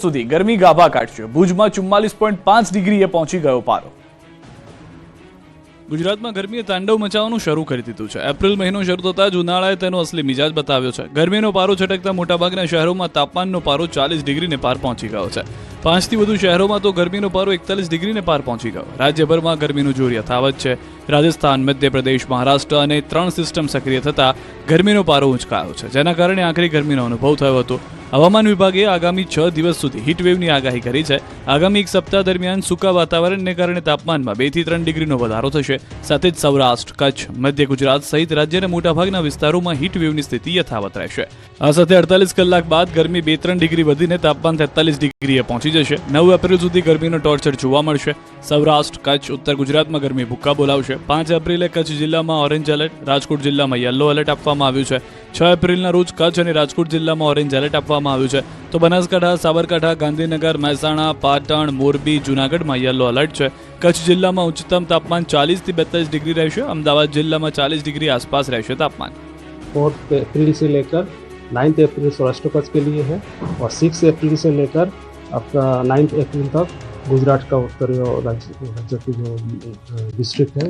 સુધી ગરમી ગાભા કાઢશે। ભુજમાં 44.5 ડિગ્રીએ પહોંચી ગયો પારો। ગુજરાતમાં ગરમીએ તાંડવ મચાવવાનું શરૂ કરી દીધું છે। એપ્રિલ મહિનો શરૂ થતા જ ઉનાળાએ તેનો અસલી મિજાજ બતાવ્યો છે। ગરમીનો પારો છટકતા મોટાભાગના શહેરોમાં તાપમાનનો પારો 40 ડિગ્રીને પાર પહોંચી ગયો છે। 5 થી વધુ શહેરોમાં તો ગરમીનો પારો 41 ડિગ્રીને પાર પહોંચી ગયો। રાજ્યભરમાં ગરમીનું જોર યથાવત છે। રાજસ્થાન, મધ્યપ્રદેશ, મહારાષ્ટ્ર અને 3 સિસ્ટમ સક્રિય થતા ગરમીનો પારો ઊંચકાયો છે, જેના કારણે આખરી ગરમીનો અનુભવ થયો હતો। હવામાન વિભાગે આગામી 6 દિવસ સુધી હીટવેવની આગાહી કરી છે। આગામી એક સપ્તાહ દરમિયાન સૂકા વાતાવરણને કારણે તાપમાનમાં 2 થી 3 ડિગ્રીનો વધારો થશે। સાથે જ સૌરાષ્ટ્ર, કચ્છ, મધ્ય ગુજરાત સહિત રાજ્યના મોટાભાગના વિસ્તારોમાં હીટવેવની સ્થિતિ યથાવત રહેશે। આ સાથે 48 કલાક બાદ ગરમી 2-3 ડિગ્રી વધીને તાપમાન 43 ડિગ્રીએ પહોંચી જશે। 9 એપ્રિલ સુધી ગરમીનો ટોર્ચર જોવા મળશે। સૌરાષ્ટ્ર, કચ્છ, ઉત્તર ગુજરાતમાં ગરમી ભૂક્કા બોલાવશે। 5 એપ્રિલે કચ્છ જિલ્લામાં ઓરેન્જ એલર્ટ, રાજકોટ જિલ્લામાં યલો એલર્ટ આપવામાં આવ્યું છે। 6 એપ્રિલના રોજ કચ્છ અને રાજકોટ જિલ્લામાં ઓરેન્જ એલર્ટ આપવામાં આવ્યું છે, તો બનાસકાંઠા, સાબરકાંઠા, ગાંધીનગર, મહેસાણા, પાટણ, મોરબી, જૂનાગઢમાં યલો એલર્ટ છે। કચ્છ જિલ્લામાં ઉચ્ચતમ તાપમાન 40 થી 42 डिग्री રહેશે। અમદાવાદ જિલ્લામાં 40 डिग्री आसपास રહેશે तापमान। 4 अप्रैल से लेकर 9 अप्रैल सौराष्ट्र कच्छ के लिए है और 6 अप्रैल से लेकर आपका 9 अप्रैल तक गुजरात का उत्तरी राज्य की जो डिस्ट्रिक्ट है